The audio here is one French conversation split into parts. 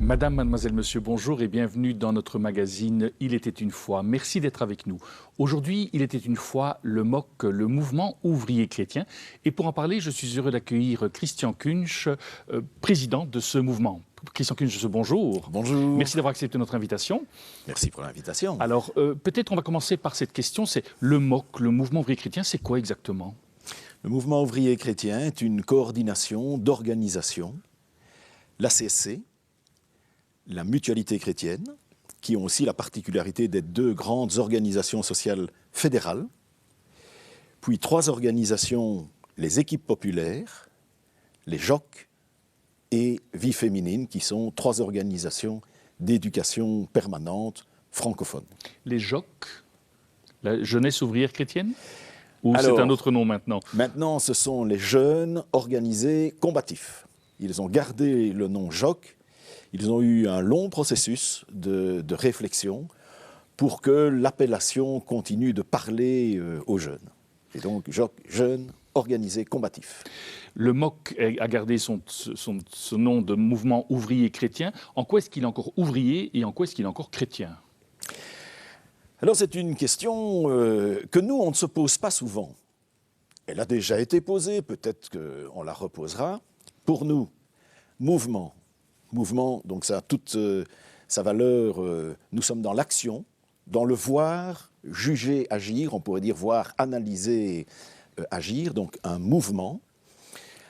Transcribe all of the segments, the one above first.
Madame, mademoiselle, monsieur, bonjour et bienvenue dans notre magazine « Il était une fois ». Merci d'être avec nous. Aujourd'hui, il était une fois le MOC, le mouvement ouvrier chrétien. Et pour en parler, je suis heureux d'accueillir Christian Kunsch, président de ce mouvement. Christian Kunsch, bonjour. Bonjour. Merci d'avoir accepté notre invitation. Merci pour l'invitation. Alors, peut-être on va commencer par cette question, c'est le MOC, le mouvement ouvrier chrétien, c'est quoi exactement? Le mouvement ouvrier chrétien est une coordination d'organisations, la CSC, la Mutualité chrétienne, qui ont aussi la particularité d'être deux grandes organisations sociales fédérales, puis trois organisations, les équipes populaires, les JOC et Vie féminine, qui sont trois organisations d'éducation permanente francophone. Les JOC, la jeunesse ouvrière chrétienne? Ou c'est un autre nom maintenant? Maintenant, ce sont les jeunes organisés combatifs. Ils ont gardé le nom JOC. Ils ont eu un long processus de réflexion pour que l'appellation continue de parler aux jeunes. Et donc, jeunes organisés combatifs. Le MOC a gardé son nom de mouvement ouvrier chrétien. En quoi est-ce qu'il est encore ouvrier et en quoi est-ce qu'il est encore chrétien? Alors, c'est une question que nous, on ne se pose pas souvent. Elle a déjà été posée, peut-être qu'on la reposera. Pour nous, mouvement, donc ça a toute sa valeur. Nous sommes dans l'action, dans le voir, juger, agir, on pourrait dire voir, analyser, agir, donc un mouvement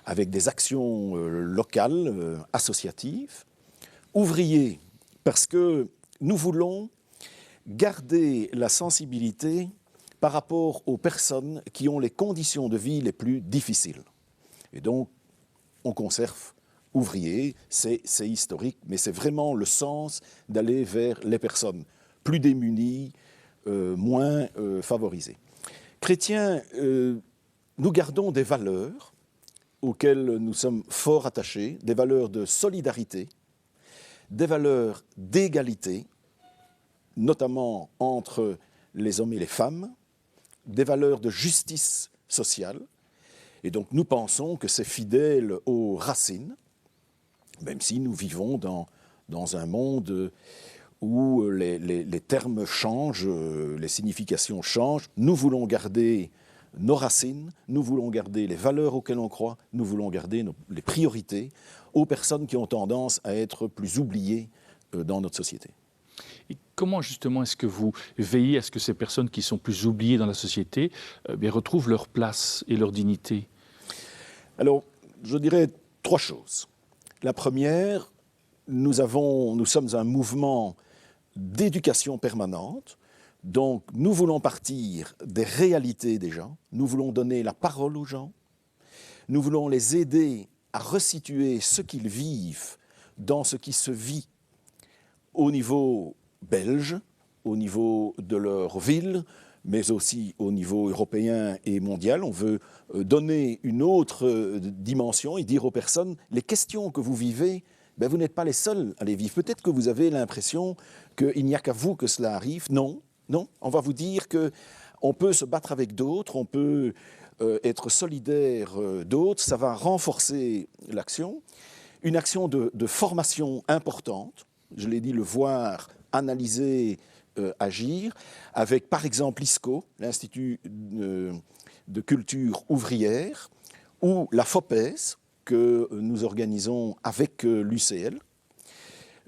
avec des actions locales, associatives. Ouvrier, parce que nous voulons garder la sensibilité par rapport aux personnes qui ont les conditions de vie les plus difficiles. Et donc, on conserve ouvrier, c'est historique, mais c'est vraiment le sens d'aller vers les personnes plus démunies, moins favorisées. Chrétiens, nous gardons des valeurs auxquelles nous sommes fort attachés, des valeurs de solidarité, des valeurs d'égalité, notamment entre les hommes et les femmes, des valeurs de justice sociale. Et donc nous pensons que c'est fidèle aux racines, même si nous vivons dans un monde où les termes changent, les significations changent. Nous voulons garder nos racines, nous voulons garder les valeurs auxquelles on croit, nous voulons garder les priorités aux personnes qui ont tendance à être plus oubliées dans notre société. Et comment justement est-ce que vous veillez à ce que ces personnes qui sont plus oubliées dans la société retrouvent leur place et leur dignité? Alors, je dirais trois choses. La première, nous sommes un mouvement d'éducation permanente, donc nous voulons partir des réalités des gens, nous voulons donner la parole aux gens, nous voulons les aider à resituer ce qu'ils vivent dans ce qui se vit au niveau belge, au niveau de leur ville, mais aussi au niveau européen et mondial. On veut donner une autre dimension et dire aux personnes, les questions que vous vivez, vous n'êtes pas les seuls à les vivre. Peut-être que vous avez l'impression qu'il n'y a qu'à vous que cela arrive. Non, non, on va vous dire qu'on peut se battre avec d'autres, on peut être solidaire d'autres, ça va renforcer l'action. Une action de formation importante, je l'ai dit, le voir, analyser, agir, avec par exemple l'ISCO, l'Institut de culture ouvrière, ou la FOPES, que nous organisons avec l'UCL.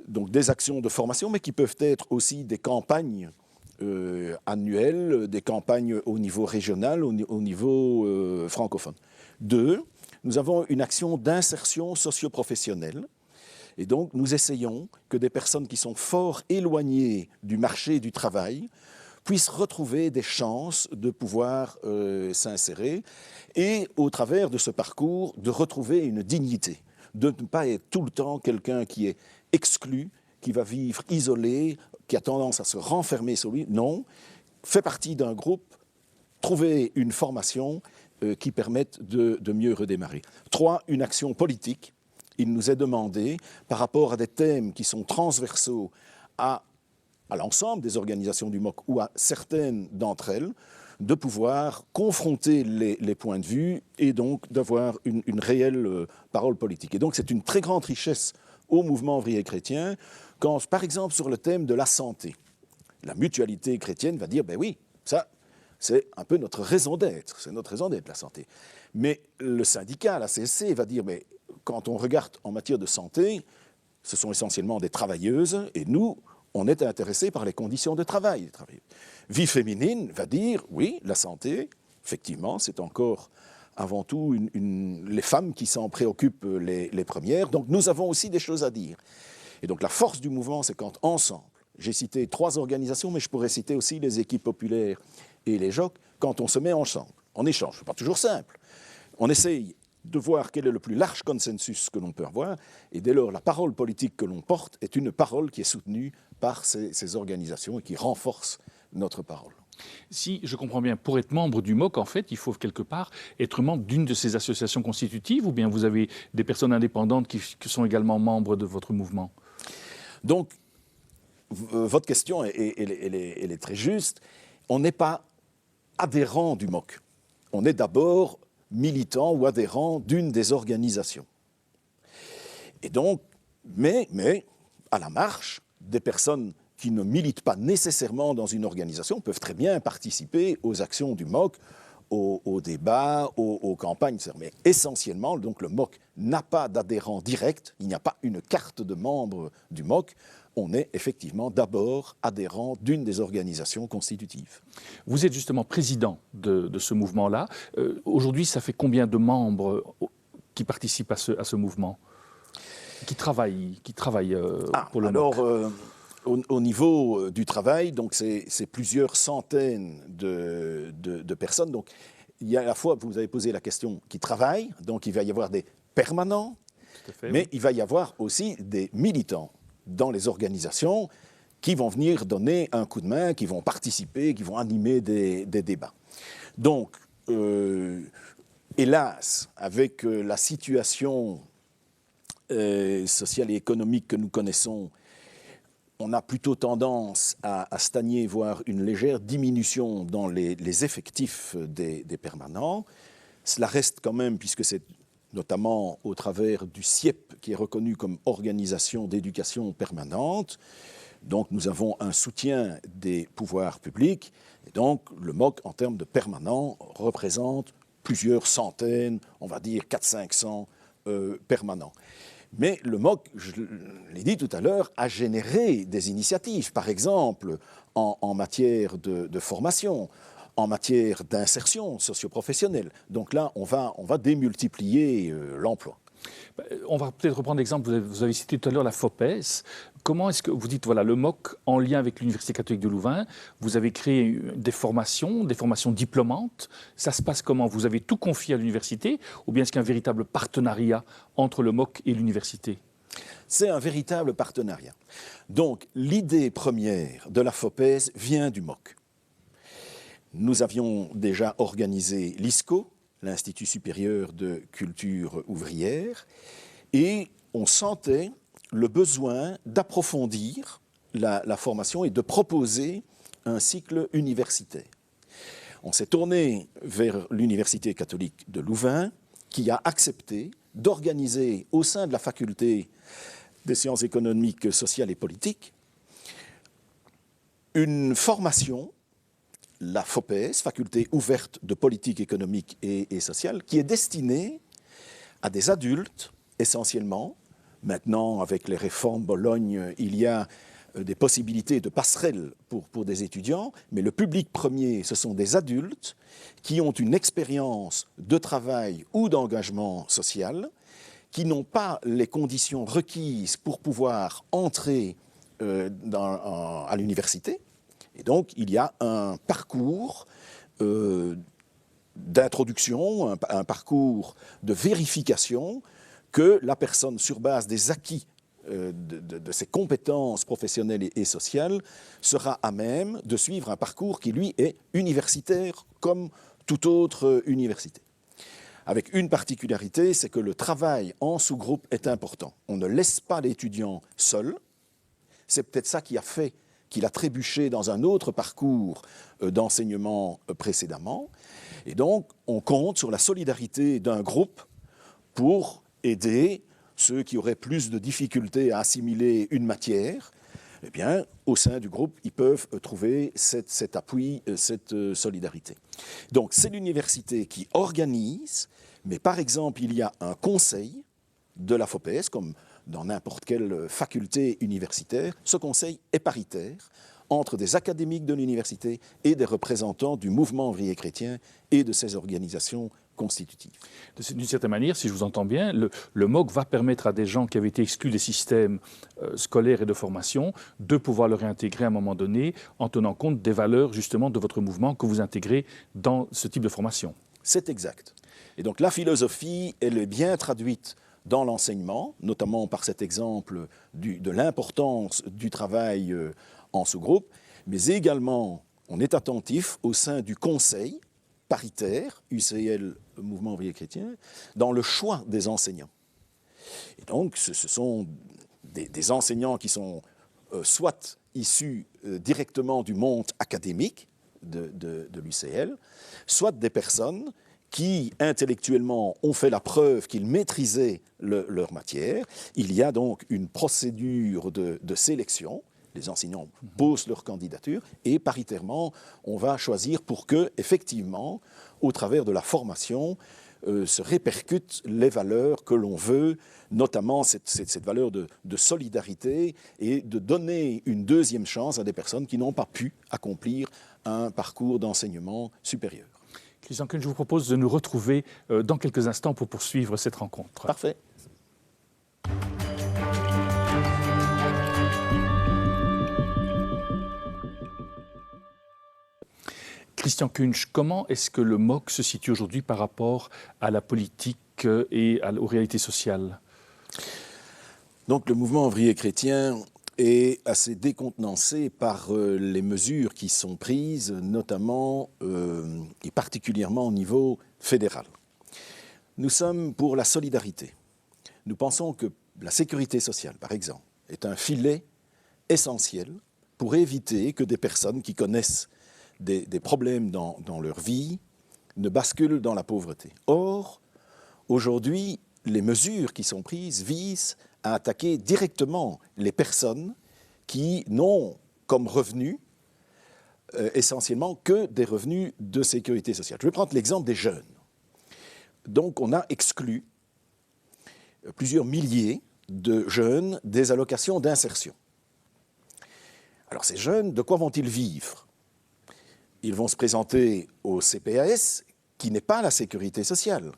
Donc des actions de formation, mais qui peuvent être aussi des campagnes annuelles, des campagnes au niveau régional, au niveau francophone. Deux, nous avons une action d'insertion socio-professionnelle. Et donc, nous essayons que des personnes qui sont fort éloignées du marché du travail puissent retrouver des chances de pouvoir s'insérer et, au travers de ce parcours, de retrouver une dignité, de ne pas être tout le temps quelqu'un qui est exclu, qui va vivre isolé, qui a tendance à se renfermer sur lui. Non, fait partie d'un groupe, trouver une formation qui permette de mieux redémarrer. 3, une action politique. Il nous est demandé, par rapport à des thèmes qui sont transversaux à l'ensemble des organisations du MOC ou à certaines d'entre elles, de pouvoir confronter les points de vue et donc d'avoir une réelle parole politique. Et donc c'est une très grande richesse au mouvement ouvrier chrétien quand, par exemple, sur le thème de la santé, la mutualité chrétienne va dire, ben oui, ça, c'est un peu notre raison d'être, c'est notre raison d'être, la santé. Mais le syndicat, la CSC, va dire, mais quand on regarde en matière de santé, ce sont essentiellement des travailleuses, et nous, on est intéressés par les conditions de travail des travailleuses. Vie féminine va dire, oui, la santé, effectivement, c'est encore avant tout les femmes qui s'en préoccupent les premières, donc nous avons aussi des choses à dire. Et donc la force du mouvement, c'est quand ensemble, j'ai cité 3 organisations, mais je pourrais citer aussi les équipes populaires et les JOC, quand on se met ensemble, on échange, ce n'est pas toujours simple. On essaye de voir quel est le plus large consensus que l'on peut avoir, et dès lors, la parole politique que l'on porte est une parole qui est soutenue par ces organisations et qui renforce notre parole. Si je comprends bien, pour être membre du MOC, en fait, il faut quelque part être membre d'une de ces associations constitutives, ou bien vous avez des personnes indépendantes qui sont également membres de votre mouvement? Donc, votre question, elle est très juste. On n'est pas adhérent du MOC. On est d'abord militant ou adhérent d'une des organisations. Et donc, mais à la marge, des personnes qui ne militent pas nécessairement dans une organisation peuvent très bien participer aux actions du MOC, aux débats, aux campagnes. Mais essentiellement, donc, le MOC n'a pas d'adhérent direct, il n'y a pas une carte de membre du MOC. On est effectivement d'abord adhérent d'une des organisations constitutives. Vous êtes justement président de ce mouvement-là. Aujourd'hui, ça fait combien de membres qui participent à ce mouvement, qui travaillent pour le MOC? Alors, au niveau du travail, donc c'est plusieurs centaines de personnes. Donc, il y a à la fois, vous avez posé la question, qui travaillent, donc il va y avoir des permanents, mais il va y avoir aussi des militants dans les organisations qui vont venir donner un coup de main, qui vont participer, qui vont animer des débats. Donc, hélas, avec la situation sociale et économique que nous connaissons, on a plutôt tendance à stagner, voire une légère diminution dans les effectifs des permanents. Cela reste quand même, puisque c'est notamment au travers du CIEP, qui est reconnu comme organisation d'éducation permanente. Donc nous avons un soutien des pouvoirs publics. Et donc le MOC, en termes de permanents, représente plusieurs centaines, on va dire 400-500 permanents. Mais le MOC, je l'ai dit tout à l'heure, a généré des initiatives, par exemple en matière de formation, en matière d'insertion socio-professionnelle. Donc là, on va démultiplier l'emploi. On va peut-être reprendre l'exemple, vous avez cité tout à l'heure la FOPES. Comment est-ce que vous dites, voilà, le MOC, en lien avec l'Université catholique de Louvain, vous avez créé des formations diplômantes. Ça se passe comment? Vous avez tout confié à l'université, ou bien est-ce qu'il y a un véritable partenariat entre le MOC et l'université? C'est un véritable partenariat. Donc, l'idée première de la FOPES vient du MOC. Nous avions déjà organisé l'ISCO, l'Institut supérieur de culture ouvrière, et on sentait le besoin d'approfondir la formation et de proposer un cycle universitaire. On s'est tourné vers l'Université catholique de Louvain, qui a accepté d'organiser au sein de la faculté des sciences économiques, sociales et politiques une formation, la FOPES, Faculté ouverte de politique économique et sociale, qui est destinée à des adultes essentiellement. Maintenant, avec les réformes Bologne, il y a des possibilités de passerelles pour des étudiants, mais le public premier, ce sont des adultes qui ont une expérience de travail ou d'engagement social, qui n'ont pas les conditions requises pour pouvoir entrer à l'université. Et donc, il y a un parcours d'introduction, un parcours de vérification que la personne, sur base des acquis de ses compétences professionnelles et sociales, sera à même de suivre un parcours qui, lui, est universitaire comme toute autre université. Avec une particularité, c'est que le travail en sous-groupe est important. On ne laisse pas l'étudiant seul. C'est peut-être ça qui a fait qu'il a trébuché dans un autre parcours d'enseignement précédemment. Et donc, on compte sur la solidarité d'un groupe pour aider ceux qui auraient plus de difficultés à assimiler une matière. Eh bien, au sein du groupe, ils peuvent trouver cet appui, cette solidarité. Donc, c'est l'université qui organise, mais par exemple, il y a un conseil de la FOPES, comme dans n'importe quelle faculté universitaire. Ce conseil est paritaire entre des académiques de l'université et des représentants du mouvement ouvrier chrétien et de ses organisations constitutives. D'une certaine manière, si je vous entends bien, le MOC va permettre à des gens qui avaient été exclus des systèmes scolaires et de formation de pouvoir le réintégrer à un moment donné en tenant compte des valeurs justement de votre mouvement que vous intégrez dans ce type de formation. C'est exact. Et donc la philosophie, elle est bien traduite dans l'enseignement, notamment par cet exemple de l'importance du travail en sous-groupe, mais également on est attentif au sein du conseil paritaire, UCL, Mouvement ouvrier chrétien, dans le choix des enseignants. Et donc ce sont des enseignants qui sont soit issus directement du monde académique de l'UCL, soit des personnes qui, intellectuellement, ont fait la preuve qu'ils maîtrisaient leur matière. Il y a donc une procédure de sélection. Les enseignants posent leur candidature et, paritairement, on va choisir pour que, effectivement, au travers de la formation, se répercutent les valeurs que l'on veut, notamment cette valeur de solidarité et de donner une deuxième chance à des personnes qui n'ont pas pu accomplir un parcours d'enseignement supérieur. Christian Kuhn, je vous propose de nous retrouver dans quelques instants pour poursuivre cette rencontre. Parfait. Christian Kunsch, comment est-ce que le MOC se situe aujourd'hui par rapport à la politique et aux réalités sociales? Donc le mouvement ouvrier chrétien est assez décontenancé par les mesures qui sont prises, notamment et particulièrement au niveau fédéral. Nous sommes pour la solidarité. Nous pensons que la sécurité sociale, par exemple, est un filet essentiel pour éviter que des personnes qui connaissent des problèmes dans leur vie ne basculent dans la pauvreté. Or, aujourd'hui, les mesures qui sont prises visent à attaquer directement les personnes qui n'ont comme revenus essentiellement que des revenus de sécurité sociale. Je vais prendre l'exemple des jeunes. Donc, on a exclu plusieurs milliers de jeunes des allocations d'insertion. Alors, ces jeunes, de quoi vont-ils vivre? Ils vont se présenter au CPAS, qui n'est pas la sécurité sociale.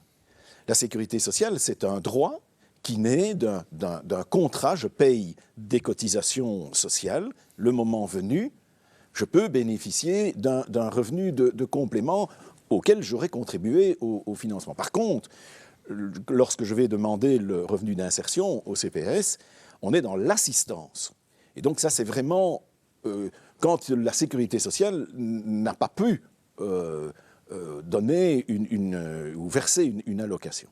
La sécurité sociale, c'est un droit qui naît d'un contrat. Je paye des cotisations sociales. Le moment venu, je peux bénéficier d'un revenu de complément auquel j'aurais contribué au financement. Par contre, lorsque je vais demander le revenu d'insertion au CPAS, on est dans l'assistance. Et donc ça, c'est vraiment quand la sécurité sociale n'a pas pu donner ou verser une allocation.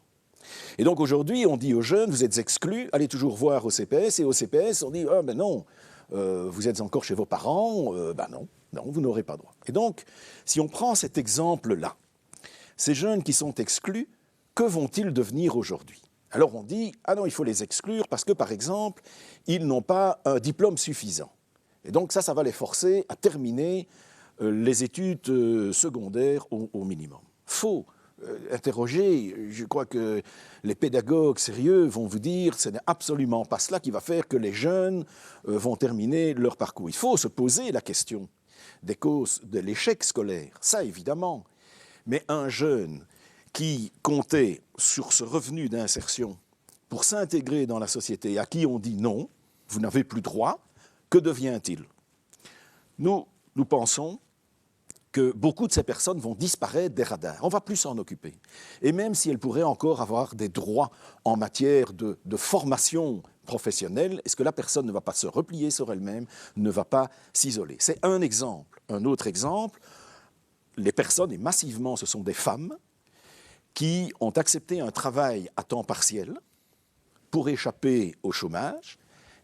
Et donc aujourd'hui, on dit aux jeunes, vous êtes exclus, allez toujours voir au CPS, et au CPS, on dit, ah ben non, vous êtes encore chez vos parents, ben non, vous n'aurez pas droit. Et donc, si on prend cet exemple-là, ces jeunes qui sont exclus, que vont-ils devenir aujourd'hui? Alors on dit, ah non, il faut les exclure parce que, par exemple, ils n'ont pas un diplôme suffisant. Et donc ça va les forcer à terminer les études secondaires au minimum. Faux. Interroger, je crois que les pédagogues sérieux vont vous dire ce n'est absolument pas cela qui va faire que les jeunes vont terminer leur parcours. Il faut se poser la question des causes de l'échec scolaire, ça évidemment. Mais un jeune qui comptait sur ce revenu d'insertion pour s'intégrer dans la société, à qui on dit non, vous n'avez plus droit, que devient-il? Nous pensons que beaucoup de ces personnes vont disparaître des radars. On ne va plus s'en occuper. Et même si elles pourraient encore avoir des droits en matière de formation professionnelle, est-ce que la personne ne va pas se replier sur elle-même, ne va pas s'isoler? C'est un exemple. Un autre exemple, les personnes, et massivement ce sont des femmes, qui ont accepté un travail à temps partiel pour échapper au chômage.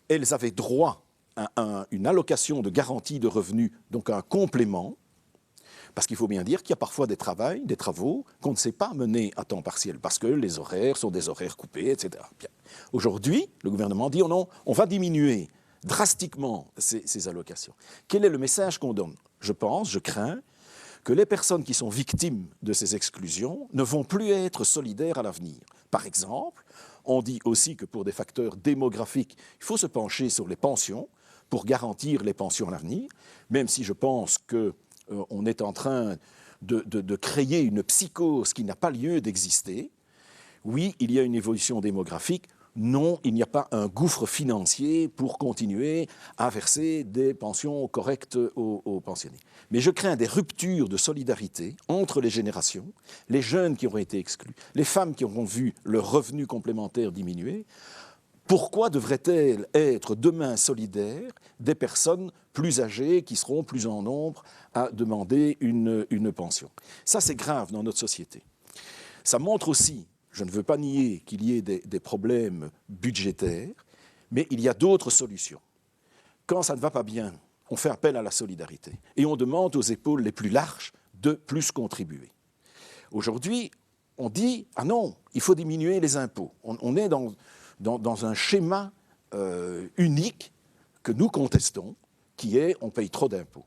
Elles avaient droit à une allocation de garantie de revenus, donc un complément, parce qu'il faut bien dire qu'il y a parfois des travaux qu'on ne sait pas mener à temps partiel, parce que les horaires sont des horaires coupés, etc. Bien. Aujourd'hui, le gouvernement dit, oh non, on va diminuer drastiquement ces allocations. Quel est le message qu'on donne? Je crains, que les personnes qui sont victimes de ces exclusions ne vont plus être solidaires à l'avenir. Par exemple, on dit aussi que pour des facteurs démographiques, il faut se pencher sur les pensions pour garantir les pensions à l'avenir, même si je pense qu'on est en train de créer une psychose qui n'a pas lieu d'exister. Oui, il y a une évolution démographique. Non, il n'y a pas un gouffre financier pour continuer à verser des pensions correctes aux pensionnés. Mais je crains des ruptures de solidarité entre les générations, les jeunes qui auront été exclus, les femmes qui auront vu leur revenu complémentaire diminuer. Pourquoi devraient-elles être demain solidaires des personnes plus âgées qui seront plus en nombre à demander une pension? Ça, c'est grave dans notre société. Ça montre aussi, je ne veux pas nier qu'il y ait des problèmes budgétaires, mais il y a d'autres solutions. Quand ça ne va pas bien, on fait appel à la solidarité et on demande aux épaules les plus larges de plus contribuer. Aujourd'hui, on dit « Ah non, il faut diminuer les impôts ». On est dans un schéma unique que nous contestons, qui est « on paye trop d'impôts ».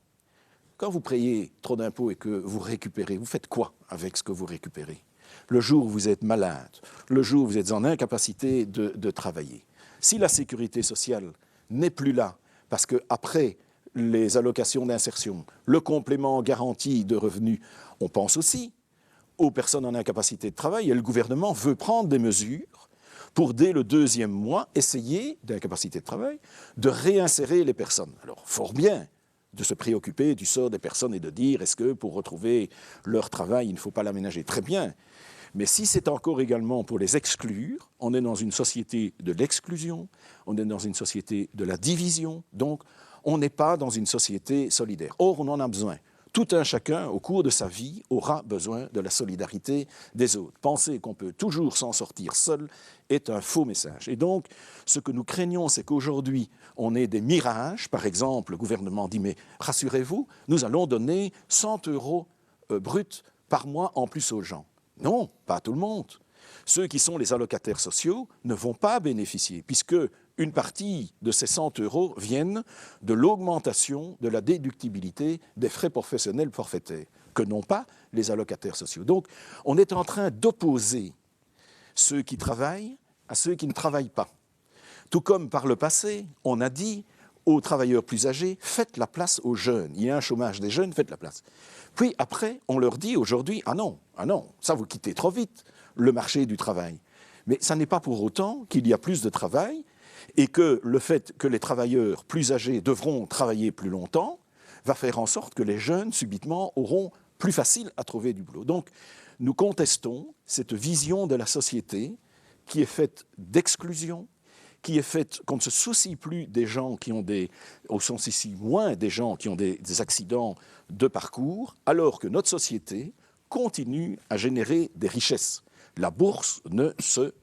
Quand vous payez trop d'impôts et que vous récupérez, vous faites quoi avec ce que vous récupérez? Le jour où vous êtes malade, le jour où vous êtes en incapacité de travailler. Si la sécurité sociale n'est plus là, parce qu'après les allocations d'insertion, le complément garanti de revenus, on pense aussi aux personnes en incapacité de travail, et le gouvernement veut prendre des mesures pour, dès le 2e mois, essayer, d'incapacité de travail, de réinsérer les personnes. Alors, fort bien de se préoccuper du sort des personnes et de dire, est-ce que pour retrouver leur travail, il ne faut pas l'aménager? Très bien. Mais si c'est encore également pour les exclure, on est dans une société de l'exclusion, on est dans une société de la division, donc on n'est pas dans une société solidaire. Or, on en a besoin. Tout un chacun, au cours de sa vie, aura besoin de la solidarité des autres. Penser qu'on peut toujours s'en sortir seul est un faux message. Et donc, ce que nous craignons, c'est qu'aujourd'hui, on ait des mirages. Par exemple, le gouvernement dit, mais rassurez-vous, nous allons donner 100 € bruts par mois en plus aux gens. Non, pas tout le monde. Ceux qui sont les allocataires sociaux ne vont pas bénéficier, puisque une partie de ces 100 € viennent de l'augmentation de la déductibilité des frais professionnels forfaitaires, que n'ont pas les allocataires sociaux. Donc, on est en train d'opposer ceux qui travaillent à ceux qui ne travaillent pas. Tout comme par le passé, on a dit aux travailleurs plus âgés, faites la place aux jeunes. Il y a un chômage des jeunes, faites la place. Puis après, on leur dit aujourd'hui, ah non, ça vous quittez trop vite le marché du travail. Mais ça n'est pas pour autant qu'il y a plus de travail et que le fait que les travailleurs plus âgés devront travailler plus longtemps va faire en sorte que les jeunes, subitement, auront plus facile à trouver du boulot. Donc, nous contestons cette vision de la société qui est faite d'exclusion, qui est faite qu'on ne se soucie plus des gens qui ont au sens ici moins des gens qui ont des accidents de parcours, alors que notre société continue à générer des richesses. La bourse ne se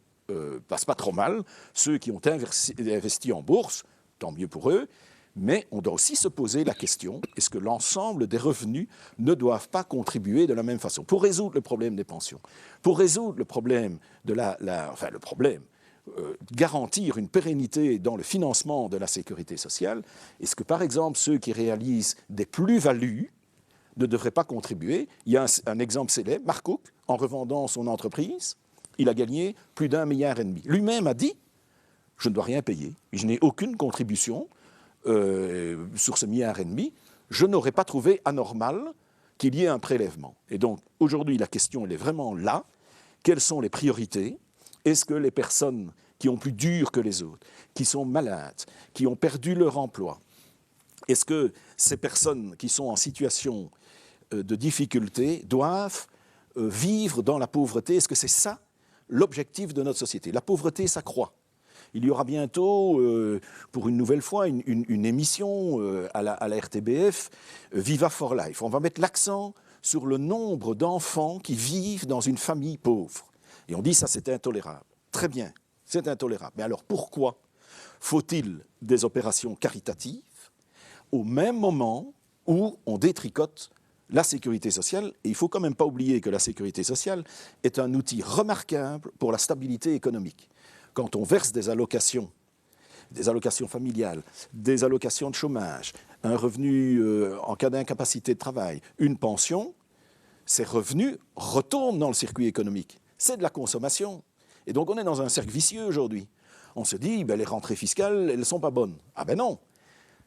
passe pas trop mal. Ceux qui ont investi en bourse, tant mieux pour eux, mais on doit aussi se poser la question, est-ce que l'ensemble des revenus ne doivent pas contribuer de la même façon? Pour résoudre le problème des pensions, pour résoudre le problème de garantir une pérennité dans le financement de la sécurité sociale, est-ce que, par exemple, ceux qui réalisent des plus-values ne devraient pas contribuer? Il y a un exemple célèbre, Mark Cook, en revendant son entreprise, il a gagné plus d'1,5 milliard. Lui-même a dit, je ne dois rien payer, je n'ai aucune contribution sur ce 1,5 milliard, je n'aurais pas trouvé anormal qu'il y ait un prélèvement. Et donc, aujourd'hui, la question, elle est vraiment là. Quelles sont les priorités? Est-ce que les personnes qui ont plus dur que les autres, qui sont malades, qui ont perdu leur emploi, est-ce que ces personnes qui sont en situation de difficulté doivent vivre dans la pauvreté? Est-ce que c'est ça l'objectif de notre société? La pauvreté s'accroît. Il y aura bientôt, pour une nouvelle fois, une émission à la RTBF, Viva for Life. On va mettre l'accent sur le nombre d'enfants qui vivent dans une famille pauvre. Et on dit ça, c'est intolérable. Très bien, c'est intolérable. Mais alors pourquoi faut-il des opérations caritatives au même moment où on détricote la sécurité sociale? Et il ne faut quand même pas oublier que la sécurité sociale est un outil remarquable pour la stabilité économique. Quand on verse des allocations familiales, des allocations de chômage, un revenu en cas d'incapacité de travail, une pension, ces revenus retournent dans le circuit économique. C'est de la consommation. Et donc on est dans un cercle vicieux aujourd'hui. On se dit, les rentrées fiscales, elles ne sont pas bonnes. Ah ben non.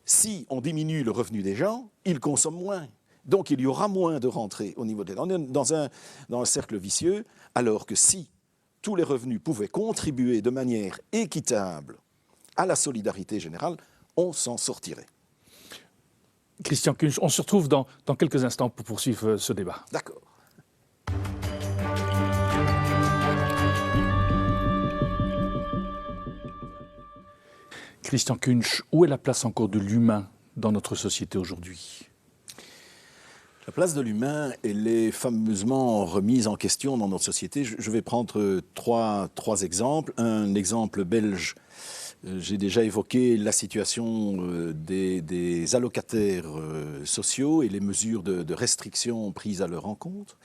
Si on diminue le revenu des gens, ils consomment moins. Donc il y aura moins de rentrées au niveau des... On est dans un cercle vicieux, alors que si tous les revenus pouvaient contribuer de manière équitable à la solidarité générale, on s'en sortirait. Christian Kunsch, on se retrouve dans quelques instants pour poursuivre ce débat. D'accord. Christian Kunsch, où est la place encore de l'humain dans notre société aujourd'hui? La place de l'humain, elle est fameusement remise en question dans notre société. Je vais prendre trois exemples. Un exemple belge, j'ai déjà évoqué la situation des allocataires sociaux et les mesures de restriction prises à leur encontre.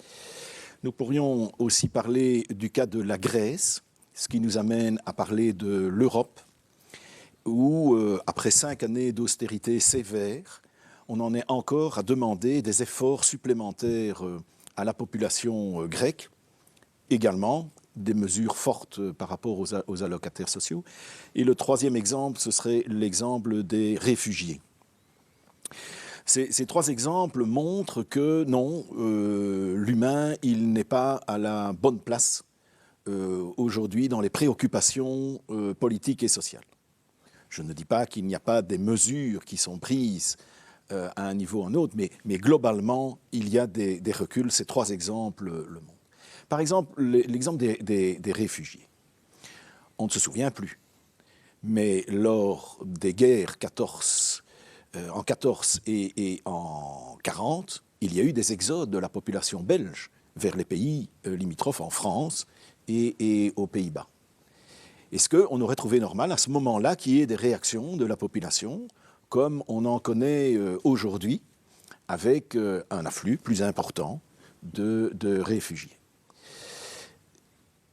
Nous pourrions aussi parler du cas de la Grèce, ce qui nous amène à parler de l'Europe, où, après 5 années d'austérité sévère, on en est encore à demander des efforts supplémentaires à la population grecque, également des mesures fortes par rapport aux allocataires sociaux. Et le troisième exemple, ce serait l'exemple des réfugiés. Ces 3 exemples montrent que non, l'humain, il n'est pas à la bonne place aujourd'hui dans les préoccupations politiques et sociales. Je ne dis pas qu'il n'y a pas des mesures qui sont prises à un niveau ou à un autre, mais globalement, il y a des reculs. Ces 3 exemples le montrent. Par exemple, l'exemple des réfugiés. On ne se souvient plus, mais lors des guerres en 14 et en 40, il y a eu des exodes de la population belge vers les pays limitrophes en France et aux Pays-Bas. Est-ce qu'on aurait trouvé normal à ce moment-là qu'il y ait des réactions de la population comme on en connaît aujourd'hui, avec un afflux plus important de réfugiés?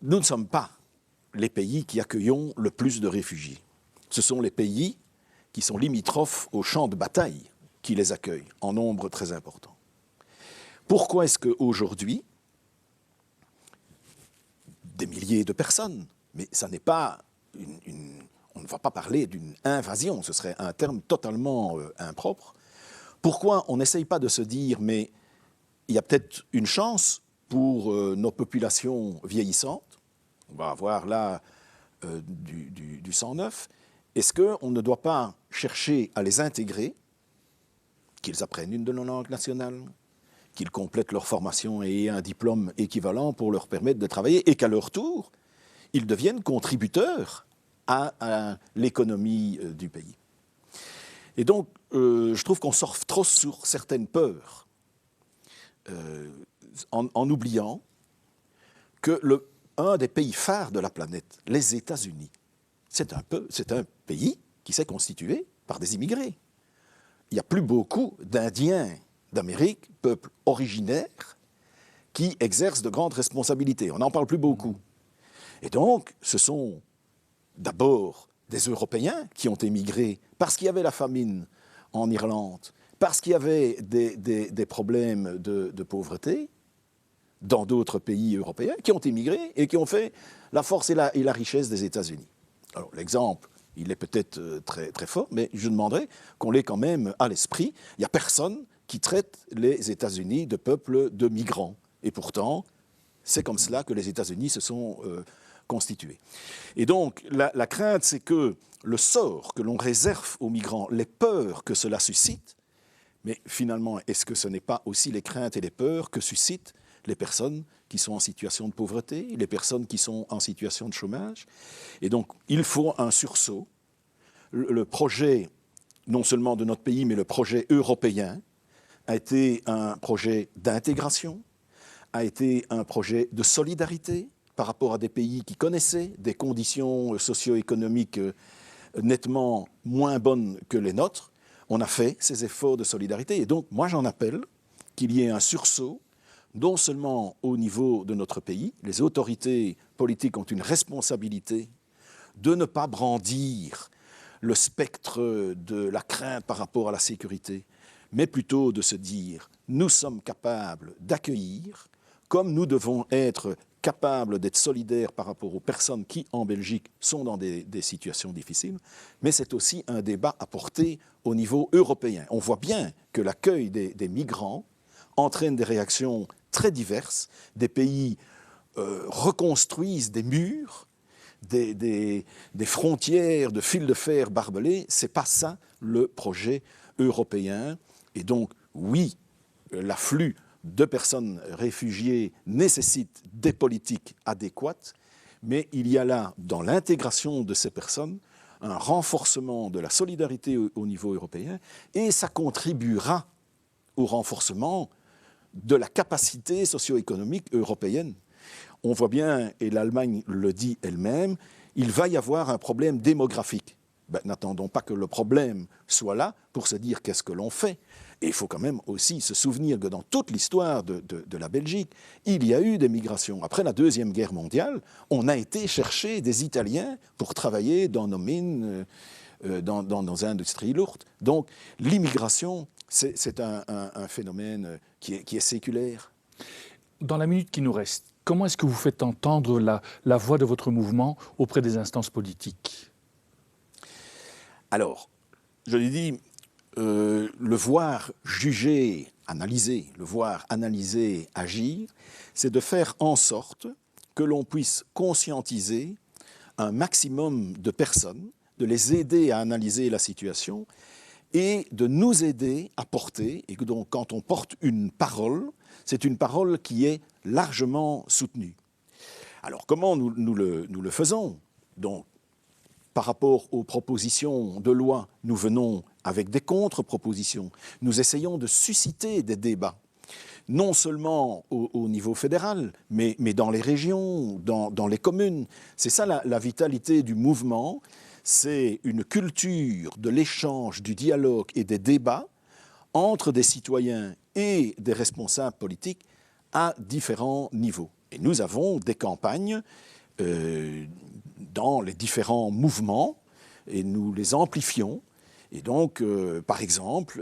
Nous ne sommes pas les pays qui accueillons le plus de réfugiés. Ce sont les pays qui sont limitrophes aux champs de bataille qui les accueillent en nombre très important. Pourquoi est-ce qu'aujourd'hui, des milliers de personnes, mais ça n'est pas on ne va pas parler d'une invasion, ce serait un terme totalement impropre. Pourquoi on n'essaye pas de se dire, mais il y a peut-être une chance pour nos populations vieillissantes, on va avoir là du sang neuf, est-ce qu'on ne doit pas chercher à les intégrer, qu'ils apprennent une de nos langues nationales, qu'ils complètent leur formation et aient un diplôme équivalent pour leur permettre de travailler, et qu'à leur tour, ils deviennent contributeurs à l'économie du pays. Et donc, je trouve qu'on surfe trop sur certaines peurs, en oubliant que un des pays phares de la planète, les États-Unis, c'est un pays qui s'est constitué par des immigrés. Il n'y a plus beaucoup d'Indiens d'Amérique, peuple originaire, qui exercent de grandes responsabilités. On n'en parle plus beaucoup. Et donc, ce sont d'abord des Européens qui ont émigré parce qu'il y avait la famine en Irlande, parce qu'il y avait des problèmes de pauvreté dans d'autres pays européens, qui ont émigré et qui ont fait la force et la richesse des États-Unis. Alors l'exemple, il est peut-être très, très fort, mais je demanderais qu'on l'ait quand même à l'esprit. Il n'y a personne qui traite les États-Unis de peuple de migrants. Et pourtant, c'est comme cela que les États-Unis se sont constitués. Et donc, la crainte, c'est que le sort que l'on réserve aux migrants, les peurs que cela suscite, mais finalement, est-ce que ce n'est pas aussi les craintes et les peurs que suscitent les personnes qui sont en situation de pauvreté, les personnes qui sont en situation de chômage. Et donc, il faut un sursaut. Le projet, non seulement de notre pays, mais le projet européen, a été un projet d'intégration, a été un projet de solidarité par rapport à des pays qui connaissaient des conditions socio-économiques nettement moins bonnes que les nôtres. On a fait ces efforts de solidarité. Et donc, moi, j'en appelle qu'il y ait un sursaut, non seulement au niveau de notre pays, les autorités politiques ont une responsabilité de ne pas brandir le spectre de la crainte par rapport à la sécurité, mais plutôt de se dire, nous sommes capables d'accueillir, comme nous devons être capables d'être solidaires par rapport aux personnes qui, en Belgique, sont dans des situations difficiles, mais c'est aussi un débat à porter au niveau européen. On voit bien que l'accueil des migrants entraîne des réactions très diverses. Des pays reconstruisent des murs, des frontières de fils de fer barbelés. Ce n'est pas ça le projet européen. Et donc, oui, l'afflux de personnes réfugiées nécessite des politiques adéquates, mais il y a là, dans l'intégration de ces personnes, un renforcement de la solidarité au niveau européen, et ça contribuera au renforcement de la capacité socio-économique européenne. On voit bien, et l'Allemagne le dit elle-même, il va y avoir un problème démographique. N'attendons pas que le problème soit là pour se dire qu'est-ce que l'on fait. Et il faut quand même aussi se souvenir que dans toute l'histoire de la Belgique, il y a eu des migrations. Après la Deuxième Guerre mondiale, on a été chercher des Italiens pour travailler dans nos mines, dans nos industries lourdes. Donc l'immigration, c'est un phénomène qui est séculaire. Dans la minute qui nous reste, comment est-ce que vous faites entendre la voix de votre mouvement auprès des instances politiques ? Alors, je l'ai dit, le voir juger, analyser, le voir analyser, agir, c'est de faire en sorte que l'on puisse conscientiser un maximum de personnes, de les aider à analyser la situation et de nous aider à porter, et que donc quand on porte une parole, c'est une parole qui est largement soutenue. Alors comment nous le faisons ? Donc, par rapport aux propositions de loi, nous venons avec des contre-propositions. Nous essayons de susciter des débats, non seulement au niveau fédéral, mais dans les régions, dans les communes. C'est ça la vitalité du mouvement, c'est une culture de l'échange, du dialogue et des débats entre des citoyens et des responsables politiques à différents niveaux. Et nous avons des campagnes dans les différents mouvements et nous les amplifions. Et donc, par exemple,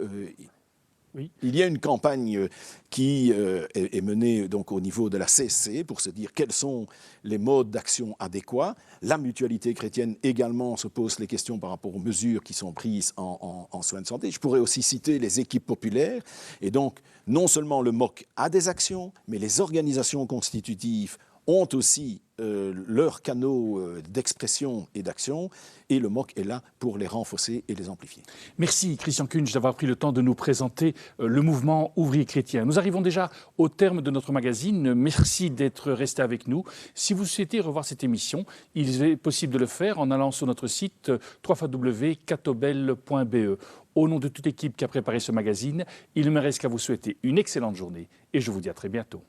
oui, il y a une campagne qui est menée donc, au niveau de la CSC pour se dire quels sont les modes d'action adéquats. La mutualité chrétienne également se pose les questions par rapport aux mesures qui sont prises en soins de santé. Je pourrais aussi citer les équipes populaires. Et donc, non seulement le MOC a des actions, mais les organisations constitutives ont aussi leurs canaux d'expression et d'action, et le MOC est là pour les renforcer et les amplifier. Merci Christian Kunsch d'avoir pris le temps de nous présenter le mouvement ouvrier chrétien. Nous arrivons déjà au terme de notre magazine. Merci d'être resté avec nous. Si vous souhaitez revoir cette émission, il est possible de le faire en allant sur notre site www.catobel.be. Au nom de toute l'équipe qui a préparé ce magazine, il ne me reste qu'à vous souhaiter une excellente journée et je vous dis à très bientôt.